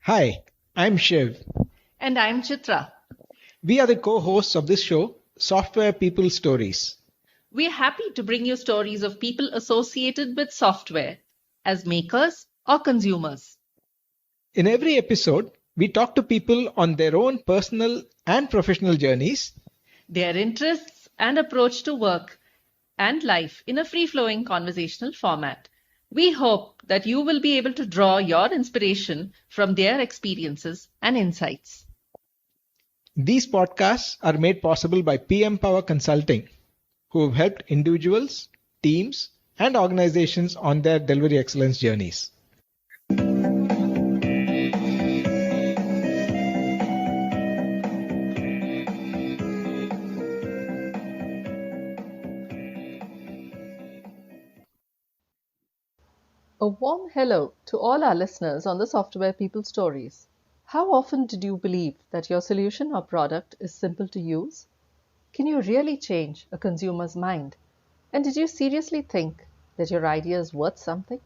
Hi, I'm Shiv. And I'm Chitra. We are the co-hosts of this show, Software People Stories. We're happy to bring you stories of people associated with software as makers or consumers. In every episode, we talk to people on their own personal and professional journeys, their interests and approach to work and life in a free-flowing conversational format. We hope that you will be able to draw your inspiration from their experiences and insights. These podcasts are made possible by PM Power Consulting, who have helped individuals, teams, and organizations on their delivery excellence journeys. A warm hello to all our listeners on the Software People Stories. How often did you believe that your solution or product is simple to use? Can you really change a consumer's mind? And did you seriously think that your idea is worth something?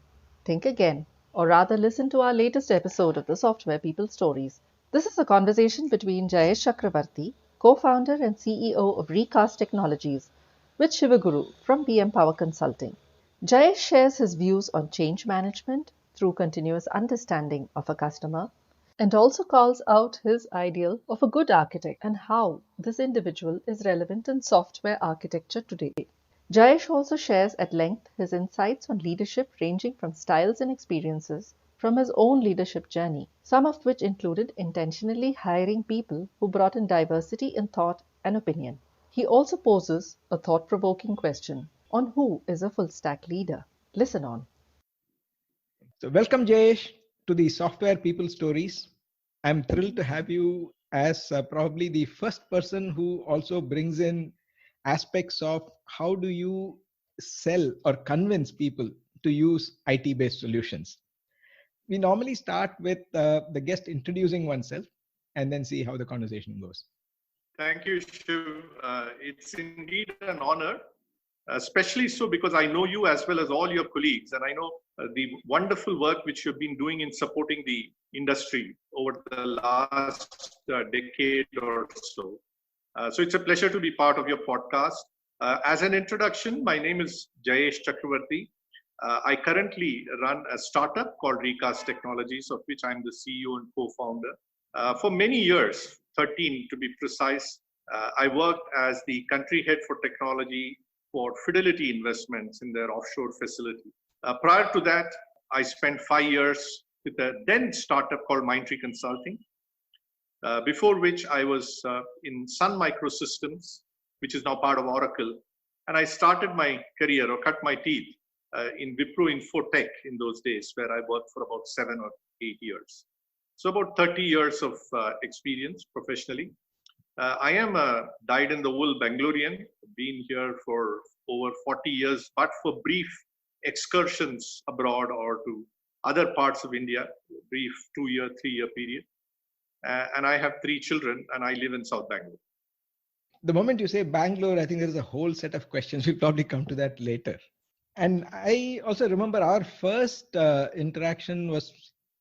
Think again, or rather listen to our latest episode of the Software People Stories. This is a conversation between Jayesh Chakravarthi, co-founder and CEO of Recast Technologies, with Sivaguru from PM Power Consulting. Jayesh shares his views on change management through continuous understanding of a customer and also calls out his ideal of a good architect and how this individual is relevant in software architecture today. Jayesh also shares at length his insights on leadership ranging from styles and experiences from his own leadership journey, some of which included intentionally hiring people who brought in diversity in thought and opinion. He also poses a thought-provoking question on who is a full-stack leader. Listen on. So welcome, Jayesh, to the Software People Stories. I'm thrilled to have you as probably the first person who also brings in aspects of how do you sell or convince people to use IT-based solutions. We normally start with the guest introducing oneself and then see how the conversation goes. Thank you, Shiv. It's indeed an honor, especially so because I know you as well as all your colleagues, and I know the wonderful work which you've been doing in supporting the industry over the last decade or so. So it's a pleasure to be part of your podcast. As an introduction, my name is Jayesh Chakravarthi. I currently run a startup called Recast Technologies, of which I'm the CEO and co-founder. For many years, 13 to be precise, I worked as the country head for technology for Fidelity Investments in their offshore facility. Prior to that, I spent 5 years with a then startup called Mindtree Consulting, before which I was in Sun Microsystems, which is now part of Oracle. And I started my career or cut my teeth in Wipro Infotech in those days, where I worked for about 7 or 8 years. So about 30 years of experience professionally. I am a dyed-in-the-wool Bengalurian, been here for over 40 years, but for brief excursions abroad or to other parts of India, brief 2-year, 3-year period. And I have 3 children and I live in South Bangalore. The moment you say Bangalore, I think there is a whole set of questions. We'll probably come to that later. And I also remember our first interaction was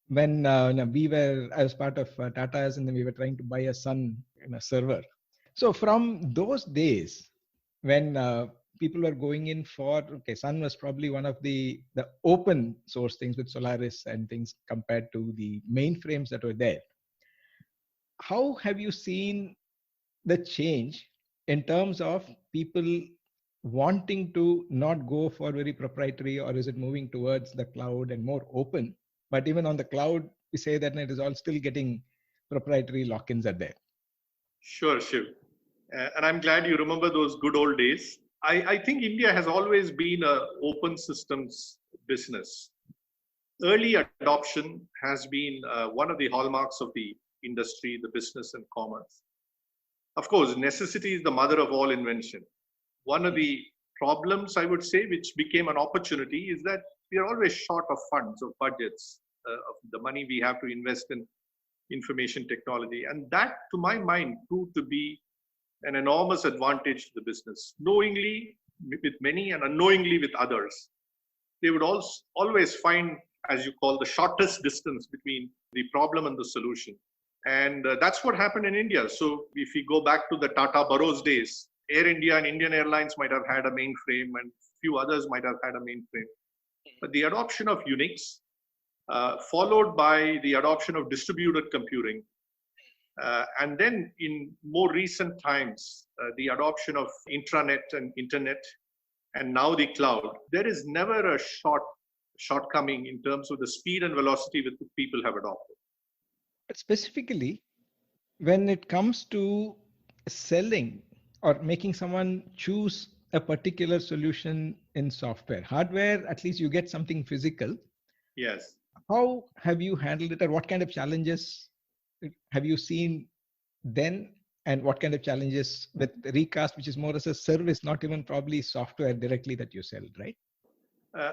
when I was part of Tata's, and then we were trying to buy a Sun server. So from those days, when people were going in for, Sun was probably one of the open source things with Solaris and things compared to the mainframes that were there. How have you seen the change in terms of people wanting to not go for very proprietary, or is it moving towards the cloud and more open? But even on the cloud, we say that it is all still getting proprietary lock-ins are there. Sure, Shiv. And I'm glad you remember those good old days. I think India has always been an open systems business. Early adoption has been one of the hallmarks of the industry, the business and commerce. Of course, necessity is the mother of all invention. One of the problems, I would say, which became an opportunity is that we are always short of funds, of budgets, of the money we have to invest in information technology. And that, to my mind, proved to be an enormous advantage to the business. Knowingly with many and unknowingly with others, they would always find as you call, the shortest distance between the problem and the solution. And that's what happened in India. So if we go back to the Tata Burrows days, Air India and Indian Airlines might have had a mainframe and few others might have had a mainframe. But the adoption of Unix, followed by the adoption of distributed computing, and then in more recent times, the adoption of intranet and internet, and now the cloud, there is never a shortcoming in terms of the speed and velocity with which people have adopted. But specifically, when it comes to selling or making someone choose a particular solution in software, hardware, at least you get something physical. Yes. How have you handled it, or what kind of challenges have you seen then, and what kind of challenges with Recast, which is more as a service, not even probably software directly that you sell, right?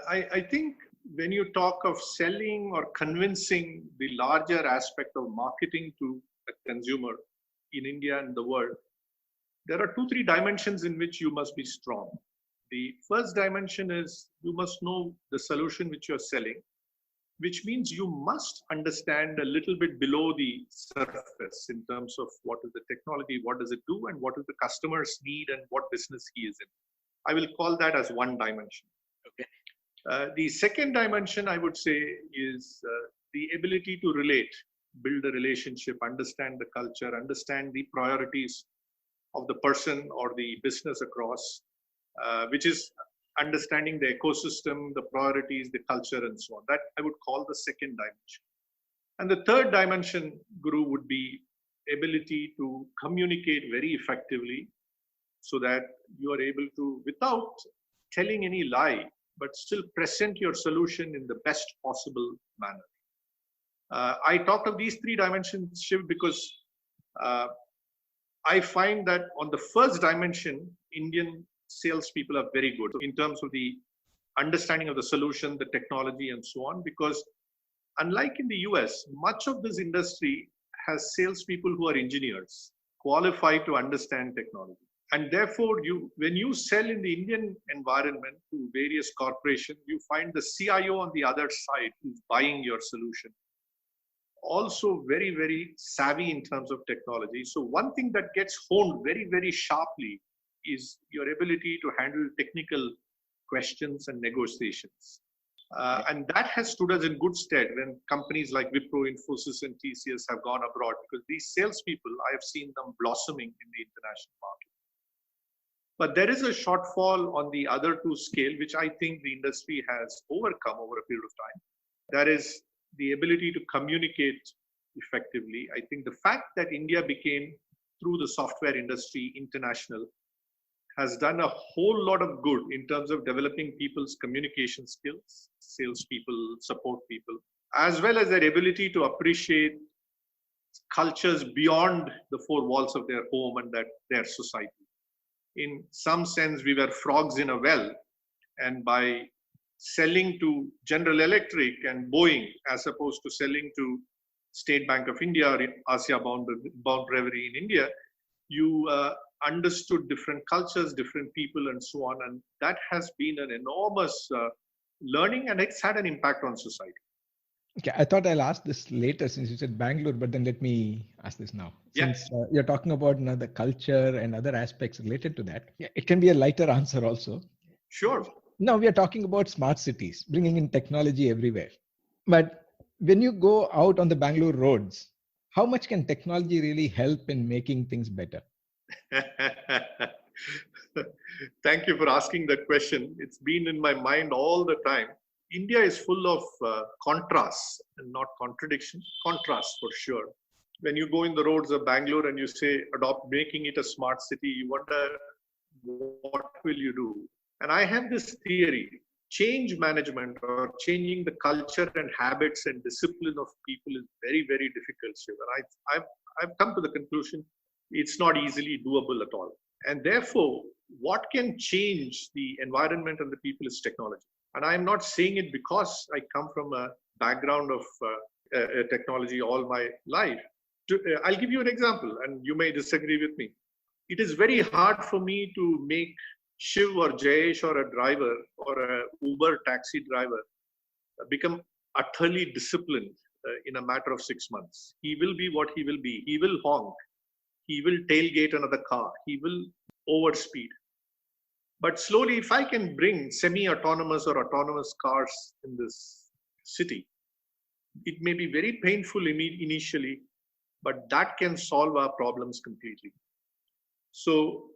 I think when you talk of selling or convincing the larger aspect of marketing to a consumer in India and the world, there are 2-3 dimensions in which you must be strong. The first dimension is you must know the solution which you're selling, which means you must understand a little bit below the surface in terms of what is the technology, what does it do, and what is the customer's need and what business he is in. I will call that as one dimension. Okay. The second dimension, I would say, is the ability to relate, build a relationship, understand the culture, understand the priorities of the person or the business across, which is understanding the ecosystem, the priorities, the culture, and so on. That I would call the second dimension. And the third dimension, Guru, would be ability to communicate very effectively so that you are able to, without telling any lie, but still present your solution in the best possible manner. I talked of these 3 dimensions, Shiv, because I find that on the first dimension, Indian salespeople are very good in terms of the understanding of the solution, the technology, and so on. Because unlike in the US, much of this industry has salespeople who are engineers, qualified to understand technology. And therefore, when you sell in the Indian environment to various corporations, you find the CIO on the other side who's buying your solution also very, very savvy in terms of technology. So one thing that gets honed very, very sharply is your ability to handle technical questions and negotiations. And that has stood us in good stead when companies like Wipro, Infosys, and TCS have gone abroad, because these salespeople, I have seen them blossoming in the international market. But there is a shortfall on the other 2 scale, which I think the industry has overcome over a period of time. That is the ability to communicate effectively. I think the fact that India became, through the software industry, international, has done a whole lot of good in terms of developing people's communication skills, salespeople, support people, as well as their ability to appreciate cultures beyond the 4 walls of their home and their society. In some sense, we were frogs in a well, and by selling to General Electric and Boeing, as opposed to selling to State Bank of India or in Asia Bound Brewery in India, you understood different cultures, different people, and so on. And that has been an enormous learning, and it's had an impact on society. Okay, I thought I'll ask this later since you said Bangalore, but then let me ask this now. Since you're talking about the culture and other aspects related to that, it can be a lighter answer also. Sure. Now we are talking about smart cities, bringing in technology everywhere. But when you go out on the Bangalore roads, how much can technology really help in making things better? Thank you for asking that question. It's been in my mind all the time. India is full of contrasts and not contradictions. Contrasts for sure. When you go in the roads of Bangalore and you say making it a smart city, you wonder, what will you do? And I have this theory: change management or changing the culture and habits and discipline of people is very, very difficult, Shiv. And I've come to the conclusion it's not easily doable at all. And therefore, what can change the environment and the people is technology. And I'm not saying it because I come from a background of technology all my life. I'll give you an example, and you may disagree with me. It is very hard for me to make Shiv or Jayesh or a driver or a Uber taxi driver become utterly disciplined in a matter of 6 months. He will be what he will be. He will honk. He will tailgate another car. He will overspeed. But slowly, if I can bring semi-autonomous or autonomous cars in this city, it may be very painful initially, but that can solve our problems completely. So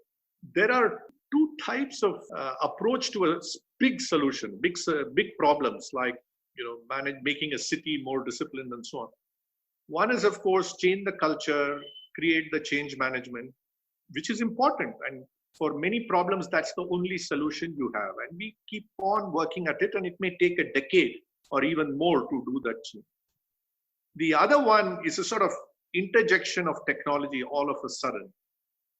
there are two types of approach to a big solution, big problems like making a city more disciplined and so on. One is, of course, change the culture, create the change management, which is important. And for many problems, that's the only solution you have. And we keep on working at it, and it may take a decade or even more to do that change. The other one is a sort of interjection of technology all of a sudden.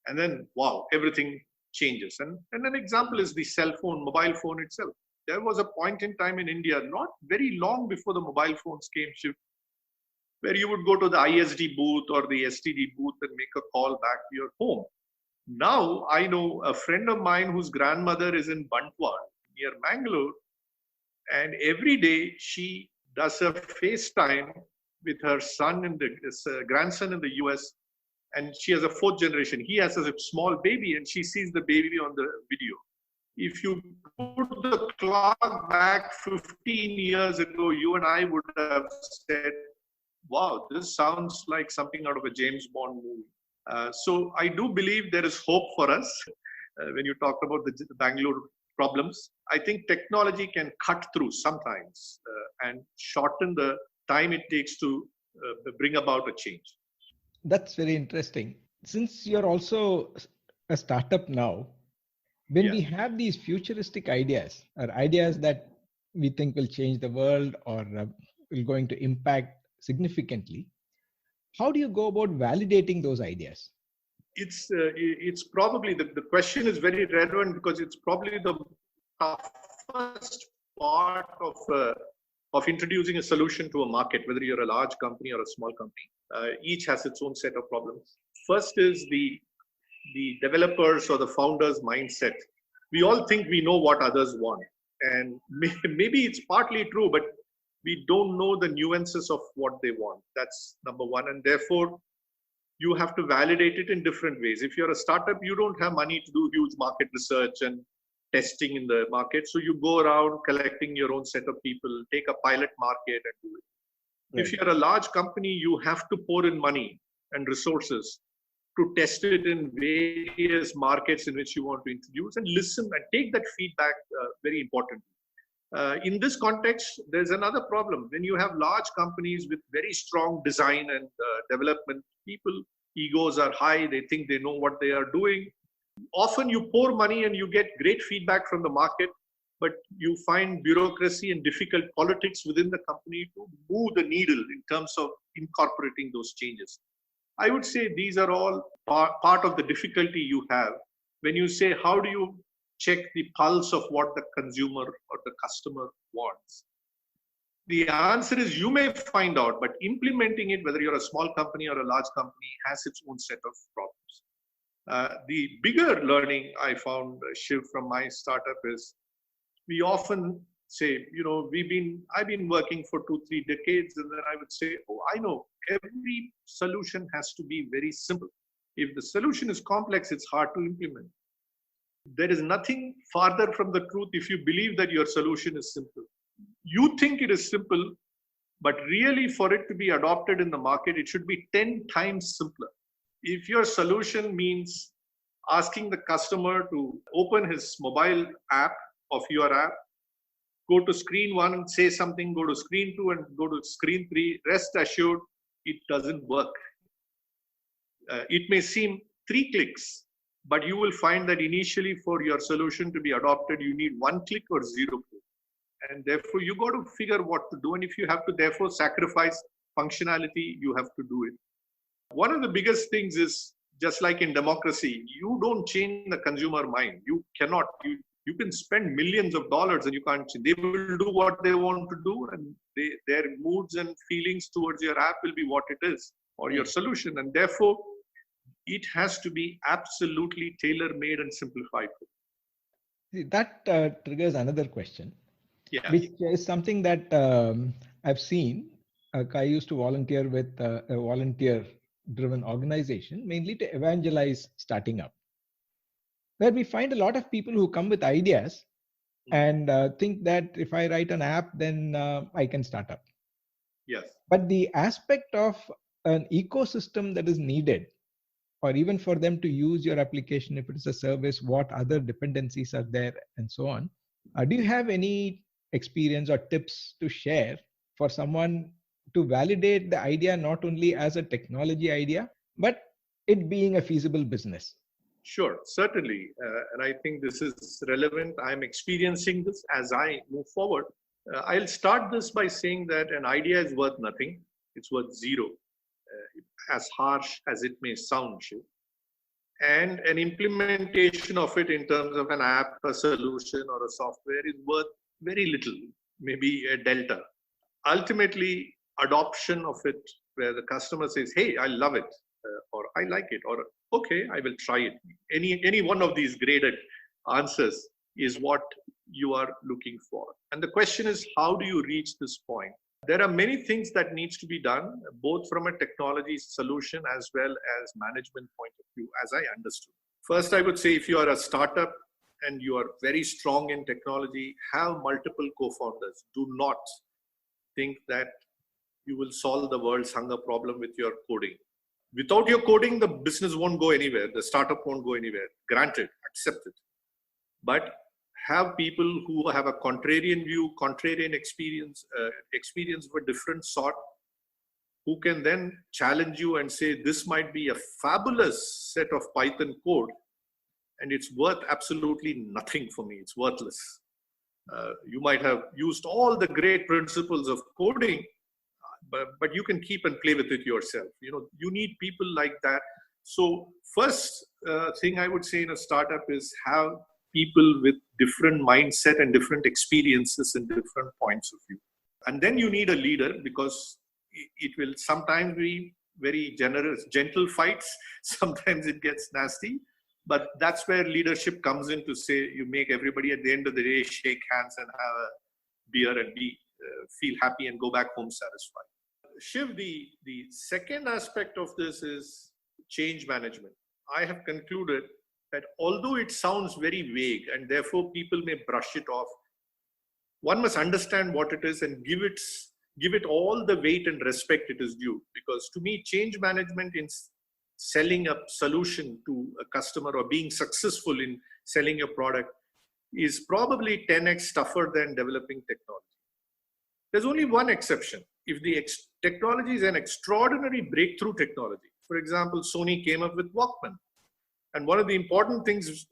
And then, wow, everything changes. And an example is the cell phone, mobile phone itself. There was a point in time in India, not very long before the mobile phones came, where you would go to the ISD booth or the STD booth and make a call back to your home. Now, I know a friend of mine whose grandmother is in Bantwal near Bengaluru, and every day she does a FaceTime with her son and his grandson in the US, and she has a fourth generation. He has a small baby, and she sees the baby on the video. If you put the clock back 15 years ago, you and I would have said, wow, this sounds like something out of a James Bond movie. So I do believe there is hope for us. When you talked about the Bangalore problems, I think technology can cut through sometimes and shorten the time it takes to bring about a change. That's very interesting. Since you're also a startup now, when we have these futuristic ideas or ideas that we think will change the world or will going to impact significantly, how do you go about validating those ideas? It's probably the question is very relevant because it's probably the toughest part of introducing a solution to a market, whether you're a large company or a small company. Each has its own set of problems. First is the developers or the founders' mindset. We all think we know what others want. And maybe it's partly true, but we don't know the nuances of what they want. That's number one. And therefore, you have to validate it in different ways. If you're a startup, you don't have money to do huge market research and testing in the market. So you go around collecting your own set of people, take a pilot market and do it. Right. If you're a large company, you have to pour in money and resources to test it in various markets in which you want to introduce and listen and take that feedback very important. In this context, there's another problem. When you have large companies with very strong design and development, people, egos are high, they think they know what they are doing. Often you pour money and you get great feedback from the market, but you find bureaucracy and difficult politics within the company to move the needle in terms of incorporating those changes. I would say these are all part of the difficulty you have when you say, how do you check the pulse of what the consumer or the customer wants? The answer is you may find out, but implementing it, whether you're a small company or a large company, has its own set of problems. The bigger learning I found, Shiv, from my startup is we often say, I've been working for 2-3 decades, and then I would say, I know every solution has to be very simple. If the solution is complex, it's hard to implement. There is nothing farther from the truth if you believe that your solution is simple. You think it is simple, but really for it to be adopted in the market, it should be 10 times simpler. If your solution means asking the customer to open his mobile app of your app, go to screen 1 and say something, go to screen 2 and go to screen 3, rest assured, it doesn't work. It may seem 3 clicks, but you will find that initially for your solution to be adopted, you need 1 click or 0 click. And therefore, you got to figure what to do. And if you have to therefore sacrifice functionality, you have to do it. One of the biggest things is, just like in democracy, you don't change the consumer mind. You cannot. You can spend millions of dollars and you can't change. They will do what they want to do, and their moods and feelings towards your app will be what it is, or your solution. And therefore, it has to be absolutely tailor-made and simplified. That triggers another question, yeah, which is something that I've seen, I used to volunteer with a volunteer driven organization, mainly to evangelize starting up, where we find a lot of people who come with ideas and think that if I write an app, then I can start up. Yes. But the aspect of an ecosystem that is needed, or even for them to use your application, if it is a service, what other dependencies are there, and so on. Do you have any experience or tips to share for someone to validate the idea not only as a technology idea, but it being a feasible business? Sure, certainly. And I think this is relevant. I'm experiencing this as I move forward. I'll start this by saying that an idea is worth nothing. It's worth zero, as harsh as it may sound, Shiv. And an implementation of it in terms of an app, a solution, or a software is worth very little, maybe a delta. Ultimately, adoption of it, where the customer says, hey, I love it, or I like it, or okay, I will try it. Any one of these graded answers is what you are looking for. And the question is, how do you reach this point? There are many things that needs to be done, both from a technology solution as well as management point of view, as I understood. First, I would say if you are a startup and you are very strong in technology, have multiple co-founders. Do not think that you will solve the world's hunger problem with your coding. Without your coding, the business won't go anywhere. The startup won't go anywhere. Granted, accept it. But have people who have a contrarian view, contrarian experience of a different sort, who can then challenge you and say, this might be a fabulous set of Python code, and it's worth absolutely nothing for me. It's worthless. You might have used all the great principles of coding, but you can keep and play with it yourself. You need people like that. So first thing I would say in a startup is have people with different mindset and different experiences and different points of view. And then you need a leader, because it will sometimes be very generous, gentle fights. Sometimes it gets nasty, but that's where leadership comes in to say, you make everybody at the end of the day shake hands and have a beer and feel happy and go back home satisfied. Shiv, the second aspect of this is change management. I have concluded that although it sounds very vague and therefore people may brush it off, one must understand what it is and give it all the weight and respect it is due. Because to me, change management in selling a solution to a customer or being successful in selling your product is probably 10x tougher than developing technology. There's only one exception. If the technology is an extraordinary breakthrough technology, for example, Sony came up with Walkman. And one of the important things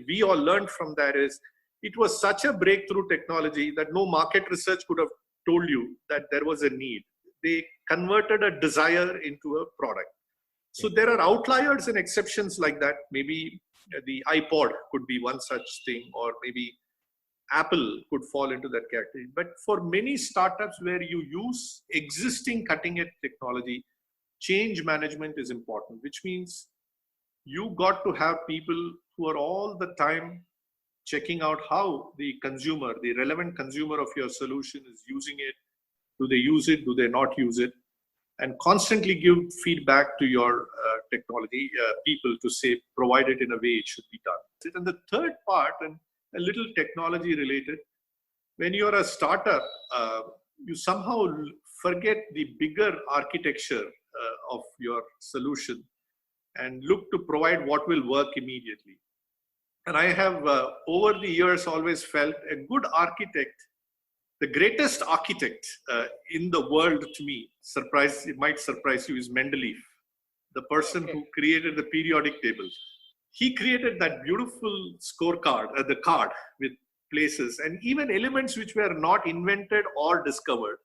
we all learned from that is it was such a breakthrough technology that no market research could have told you that there was a need. They converted a desire into a product. So there are outliers and exceptions like that. Maybe the iPod could be one such thing, or maybe Apple could fall into that category. But for many startups where you use existing cutting-edge technology, change management is important, which means you got to have people who are all the time checking out how the consumer, the relevant consumer of your solution is using it. Do they use it? Do they not use it? And constantly give feedback to your technology people to say, provide it in a way it should be done. And the third part, and a little technology related, when you're a startup, you somehow forget the bigger architecture of your solution and look to provide what will work immediately. And I have over the years always felt a good architect, the greatest architect in the world to me, it might surprise you, is Mendeleev, the person who created the periodic table. He created that beautiful scorecard, the card with places, and even elements which were not invented or discovered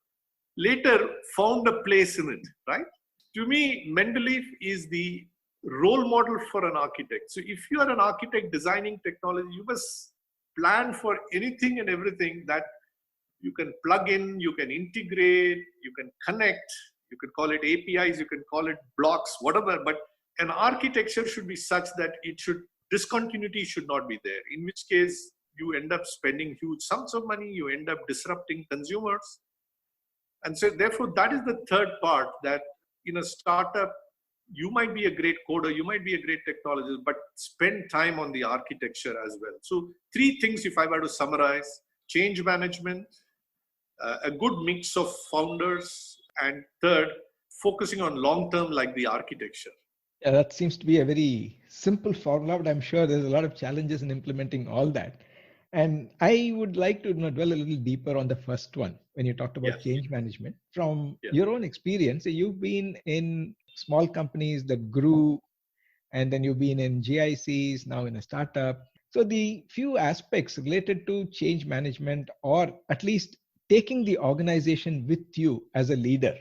later found a place in it, right? To me, Mendeleev is the role model for an architect. So if you are an architect designing technology, you must plan for anything and everything that you can plug in, you can integrate, you can connect, you can call it APIs, you can call it blocks, whatever, but an architecture should be such that discontinuity should not be there, in which case you end up spending huge sums of money, you end up disrupting consumers. And so therefore, that is the third part, that in a startup, you might be a great coder, you might be a great technologist, but spend time on the architecture as well. So 3 things, if I were to summarize: change management, a good mix of founders, and third, focusing on long term, like the architecture. Yeah, that seems to be a very simple formula, but I'm sure there's a lot of challenges in implementing all that. And I would like to dwell a little deeper on the first one when you talked about Yes. change management. From Yes. your own experience, you've been in small companies that grew, and then you've been in GICs, now in a startup. So the few aspects related to change management, or at least taking the organization with you as a leader,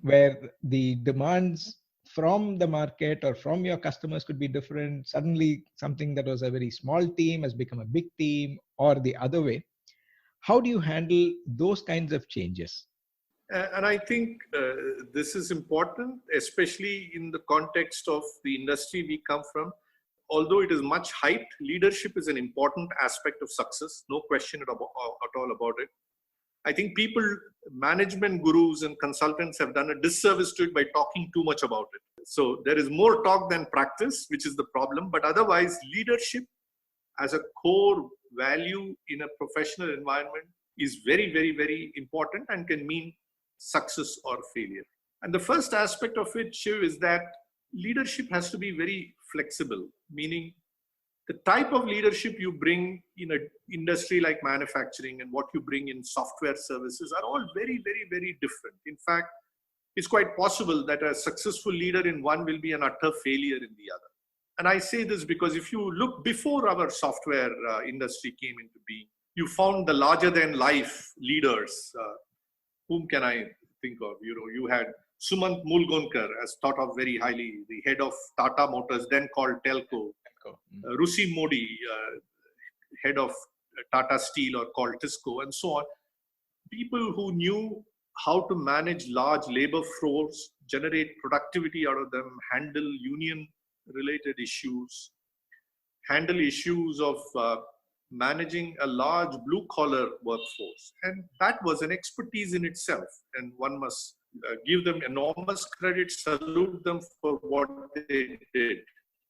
where the demands from the market or from your customers could be different. Suddenly, something that was a very small team has become a big team, or the other way. How do you handle those kinds of changes? And I think this is important, especially in the context of the industry we come from. Although it is much hyped, leadership is an important aspect of success, no question at all about it. I think people, management gurus and consultants have done a disservice to it by talking too much about it. So there is more talk than practice, which is the problem. But otherwise, leadership as a core value in a professional environment is very, very, very important and can mean success or failure. And the first aspect of it, Shiv, is that leadership has to be very flexible, meaning the type of leadership you bring in an industry like manufacturing and what you bring in software services are all very, very, very different. In fact, it's quite possible that a successful leader in one will be an utter failure in the other. And I say this because if you look before our software industry came into being, you found the larger than life leaders. Whom can I think of? You had Sumant Mulgonkar, as thought of very highly, the head of Tata Motors, then called Telco. Rusi Modi, head of Tata Steel or called Tisco, and so on. People who knew how to manage large labor force, generate productivity out of them, handle union-related issues, handle issues of managing a large blue-collar workforce. And that was an expertise in itself. And one must give them enormous credit, salute them for what they did.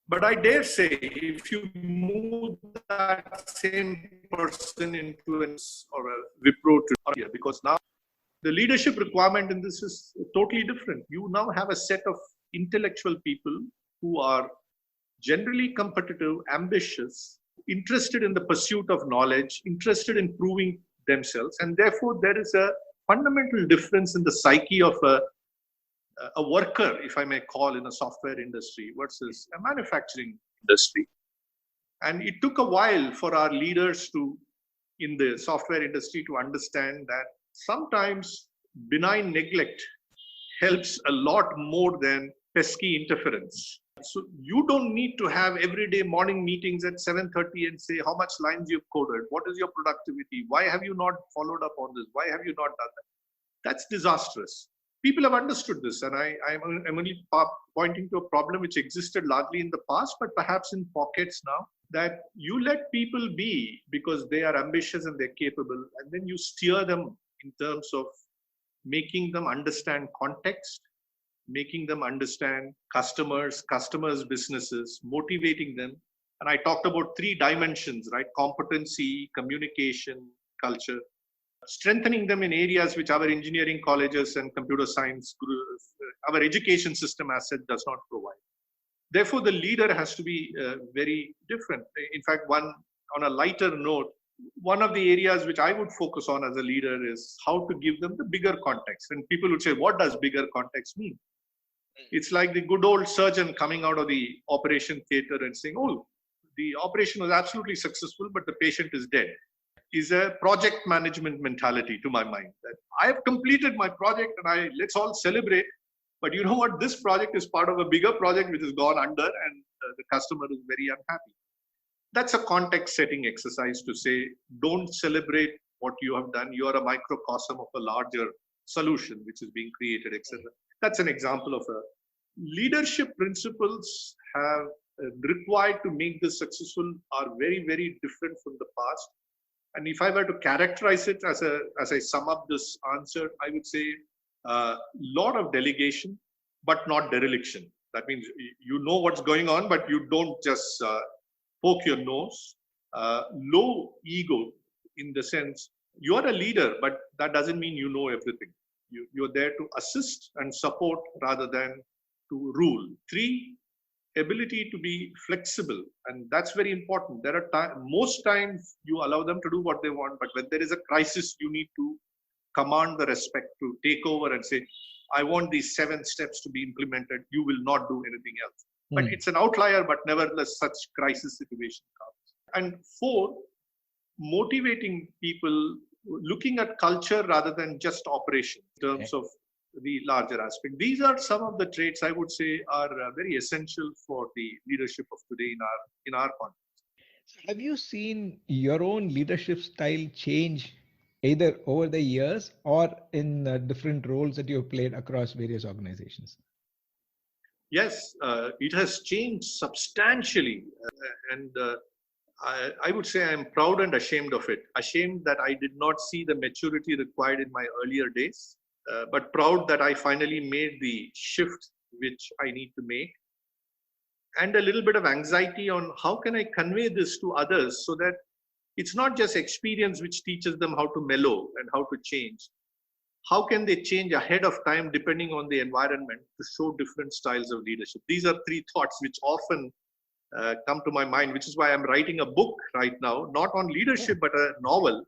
But I dare say, if you move that same person into or a Wipro to, because now the leadership requirement in this is totally different. You now have a set of intellectual people who are generally competitive, ambitious, interested in the pursuit of knowledge, interested in proving themselves. And therefore, there is a fundamental difference in the psyche of a worker, if I may call, in a software industry versus a manufacturing industry. And it took a while for our leaders in the software industry to understand that sometimes benign neglect helps a lot more than pesky interference. So you don't need to have everyday morning meetings at 7:30 and say how much lines you've coded, what is your productivity, why have you not followed up on this, why have you not done that? That's disastrous. People have understood this, and I'm only pointing to a problem which existed largely in the past, but perhaps in pockets now, that you let people be because they are ambitious and they're capable, and then you steer them in terms of making them understand context, making them understand customers, businesses, motivating them. And I talked about 3 dimensions, right? Competency, communication, culture. Strengthening them in areas which our engineering colleges and computer science, our education system as such does not provide. Therefore, the leader has to be very different. In fact, on a lighter note, one of the areas which I would focus on as a leader is how to give them the bigger context. And people would say, what does bigger context mean? It's like the good old surgeon coming out of the operation theater and saying, oh, the operation was absolutely successful, but the patient is dead. Is a project management mentality to my mind, that I have completed my project and let's all celebrate. But you know what? This project is part of a bigger project which has gone under, and the customer is very unhappy. That's a context setting exercise to say, don't celebrate what you have done. You are a microcosm of a larger solution which is being created, etc. That's an example of a leadership principles have required to make this successful are very, very different from the past. And if I were to characterize it as I sum up this answer, I would say a lot of delegation, but not dereliction. That means you know what's going on, but you don't just poke your nose. Low ego, in the sense you are a leader, but that doesn't mean you know everything. You're there to assist and support rather than to rule. 3, ability to be flexible, and that's very important. There are most times you allow them to do what they want, but when there is a crisis, you need to command the respect to take over and say, I want these 7 steps to be implemented. You will not do anything else. But it's an outlier, but nevertheless, such crisis situation comes. And 4, motivating people, looking at culture rather than just operation in terms of the larger aspect. These are some of the traits I would say are very essential for the leadership of today in our context. Have you seen your own leadership style change either over the years or in different roles that you have played across various organizations? Yes, it has changed substantially, and I would say I'm proud and ashamed of it. Ashamed that I did not see the maturity required in my earlier days, but proud that I finally made the shift which I need to make. And a little bit of anxiety on how can I convey this to others so that it's not just experience which teaches them how to mellow and how to change. How can they change ahead of time depending on the environment to show different styles of leadership? These are 3 thoughts which often come to my mind, which is why I'm writing a book right now, not on leadership, but a novel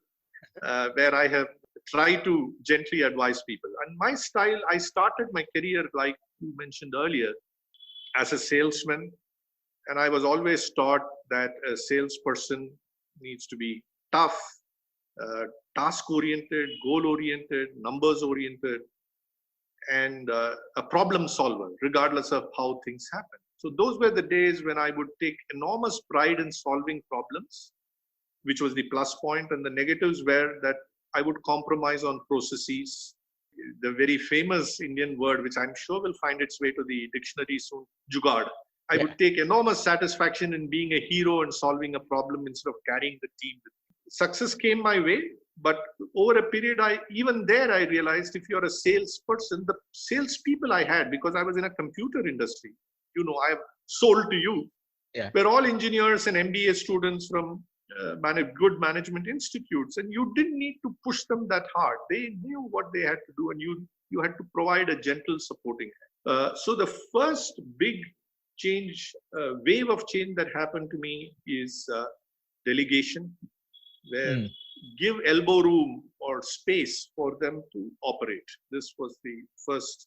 where I have tried to gently advise people. And my style, I started my career, like you mentioned earlier, as a salesman. And I was always taught that a salesperson needs to be tough, task-oriented, goal-oriented, numbers-oriented, and a problem solver, regardless of how things happen. So those were the days when I would take enormous pride in solving problems, which was the plus point, and the negatives were that I would compromise on processes. The very famous Indian word, which I'm sure will find its way to the dictionary soon, jugaad. I would take enormous satisfaction in being a hero and solving a problem instead of carrying the team. Success came my way, but over a period, even there I realized if you're a salesperson, the salespeople I had, because I was in a computer industry, I have sold to you. We're all engineers and MBA students from good management institutes, and you didn't need to push them that hard. They knew what they had to do, and you had to provide a gentle supporting hand. So the first big change, wave of change that happened to me is delegation, where give elbow room or space for them to operate. This was the first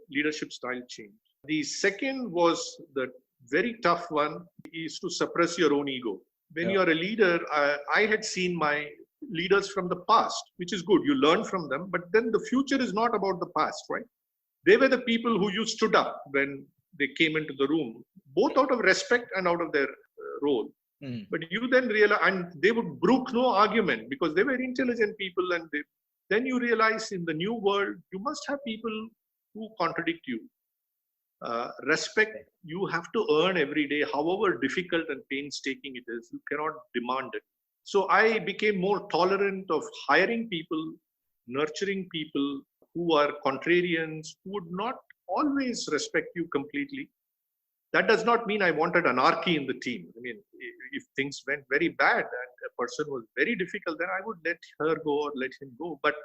leadership style change. The second was the very tough one, is to suppress your own ego. When you're a leader, I had seen my leaders from the past, which is good. You learn from them, but then the future is not about the past, right? They were the people who you stood up when they came into the room, both out of respect and out of their role. But you then realize, and they would brook no argument because they were intelligent people, and then you realize in the new world, you must have people who contradict you. Respect, you have to earn every day, however difficult and painstaking it is. You cannot demand it. So I became more tolerant of hiring people, nurturing people who are contrarians, who would not always respect you completely. That does not mean I wanted anarchy in the team. I mean, if things went very bad and a person was very difficult, then I would let her go or let him go. But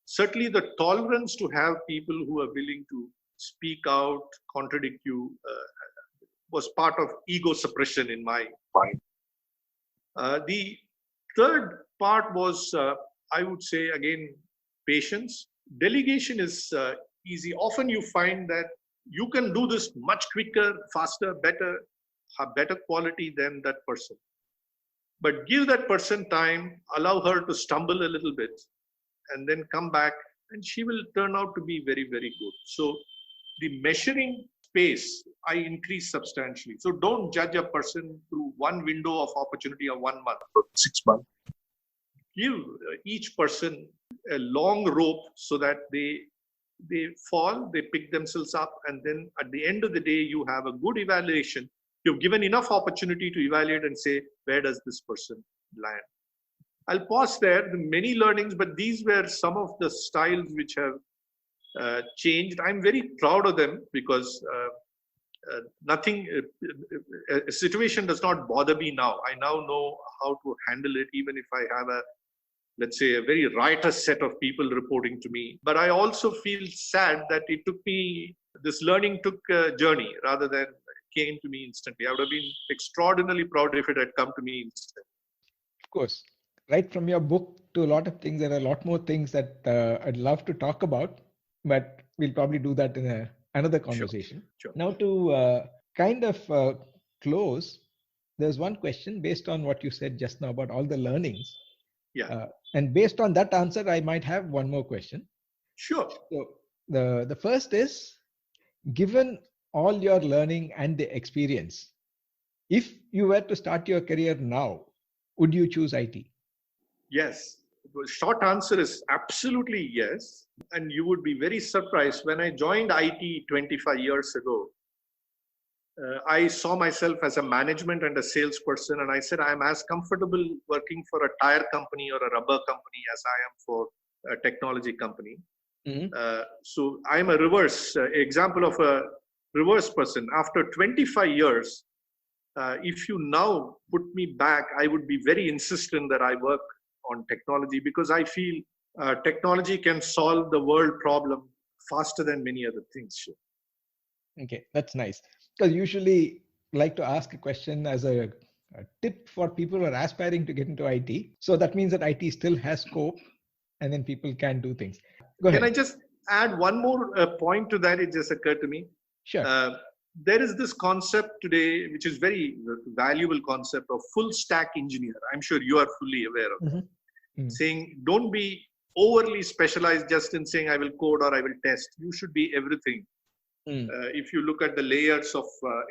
certainly the tolerance to have people who are willing to speak out, contradict you, was part of ego suppression in my mind. The third part was, I would say, again, patience. Delegation is easy. Often you find that you can do this much quicker, faster, better, have better quality than that person. But give that person time, allow her to stumble a little bit, and then come back, and she will turn out to be very, very good. So the measuring space, I increase substantially. So don't judge a person through one window of opportunity of 1 month or 6 months. Give each person a long rope so that they fall, they pick themselves up, and then at the end of the day, you have a good evaluation. You've given enough opportunity to evaluate and say, where does this person land? I'll pause there. The many learnings, but these were some of the styles which have changed. I'm very proud of them because a situation does not bother me now. I now know how to handle it, even if I have let's say, a very riotous set of people reporting to me. But I also feel sad that this learning took a journey rather than came to me instantly. I would have been extraordinarily proud if it had come to me instantly. Of course, right from your book to a lot of things, there are a lot more things that I'd love to talk about, but we'll probably do that in another conversation. Sure. Now to kind of close, there's one question based on what you said just now about all the learnings. Yeah. And based on that answer, I might have one more question. Sure. So the first is, given all your learning and the experience, if you were to start your career now, would you choose IT? Yes. The short answer is absolutely yes. And you would be very surprised. When I joined IT 25 years ago, I saw myself as a management and a salesperson, and I said I'm as comfortable working for a tire company or a rubber company as I am for a technology company. Mm-hmm. So I'm a reverse example of a reverse person. After 25 years, if you now put me back, I would be very insistent that I work on technology because I feel technology can solve the world problem faster than many other things. Okay, that's nice. Because usually like to ask a question as a tip for people who are aspiring to get into IT. So that means that IT still has scope and then people can do things. Go ahead. Can I just add one more point to that? It just occurred to me. Sure. There is this concept today, which is very valuable concept of full stack engineer. I'm sure you are fully aware of that. Mm-hmm. Saying don't be overly specialized just in saying I will code or I will test. You should be everything. If you look at the layers of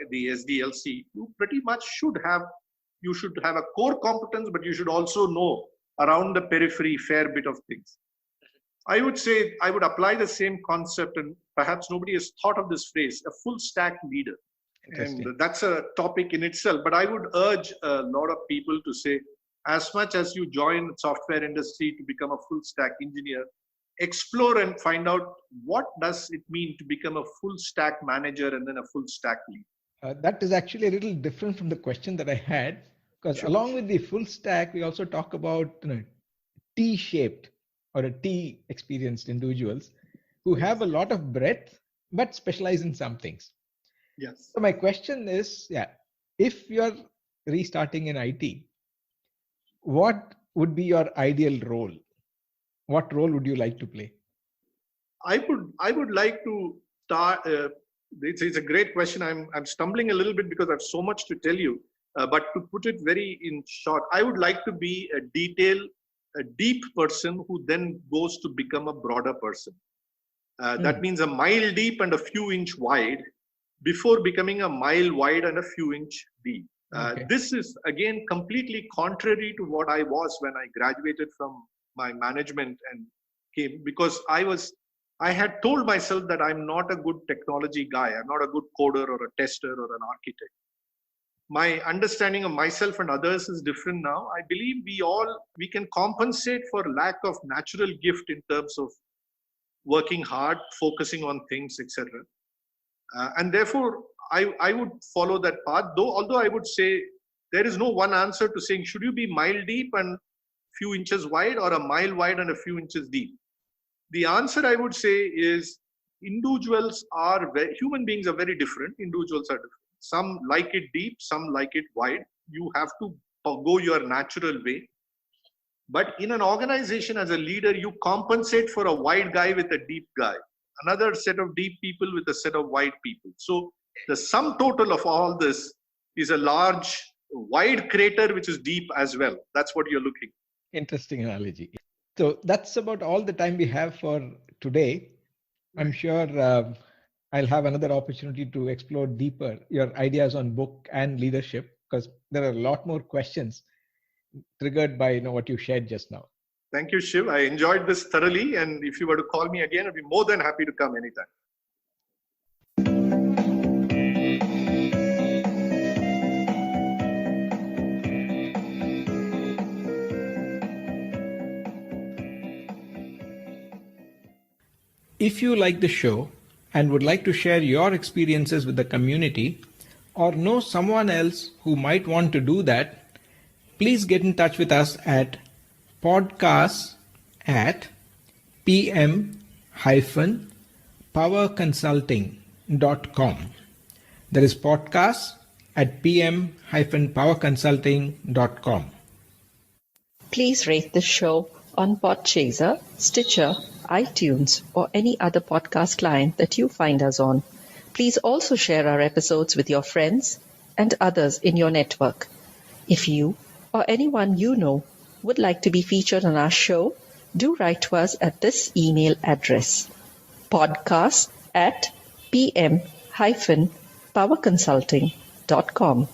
the SDLC, you pretty much should have a core competence, but you should also know around the periphery fair bit of things. I would say I would apply the same concept, and perhaps nobody has thought of this phrase, a full stack leader. And that's a topic in itself. But I would urge a lot of people to say, as much as you join the software industry to become a full stack engineer, explore and find out what does it mean to become a full stack manager and then a full stack lead. That is actually a little different from the question that I had, because along with the full stack, we also talk about T-shaped or a T experienced individuals who have a lot of breadth but specialize in some things. Yes. So my question is, if you're restarting in IT, what would be your ideal role? What role would you like to play? I would like to start. It's a great question. I'm stumbling a little bit because I have so much to tell you. But to put it very in short, I would like to be a deep person who then goes to become a broader person. That means a mile deep and a few inch wide before becoming a mile wide and a few inch deep. This is again completely contrary to what I was when I graduated from my management and came, because I had told myself that I'm not a good technology guy. I'm not a good coder or a tester or an architect. My understanding of myself and others is different now. I believe we can compensate for lack of natural gift in terms of working hard, focusing on things, etc. And therefore, I would follow that path. Although I would say there is no one answer to saying should you be mile deep and few inches wide or a mile wide and a few inches deep. The answer I would say is human beings are very different. Individuals are different. Some like it deep, some like it wide. You have to go your natural way. But in an organization as a leader, you compensate for a wide guy with a deep guy, another set of deep people with a set of wide people. So the sum total of all this is a large, wide crater, which is deep as well. That's what you're looking. Interesting analogy. So that's about all the time we have for today. I'm sure I'll have another opportunity to explore deeper your ideas on book and leadership, because there are a lot more questions triggered by what you shared just now. Thank you, Shiv. I enjoyed this thoroughly. And if you were to call me again, I'd be more than happy to come anytime. If you like the show and would like to share your experiences with the community or know someone else who might want to do that, please get in touch with us at podcast@pm-powerconsulting.com. That is podcast@pm-powerconsulting.com. Please rate this show on Podchaser, Stitcher, iTunes, or any other podcast client that you find us on. Please also share our episodes with your friends and others in your network. If you or anyone you know would like to be featured on our show, do write to us at this email address: podcast@pm-powerconsulting.com.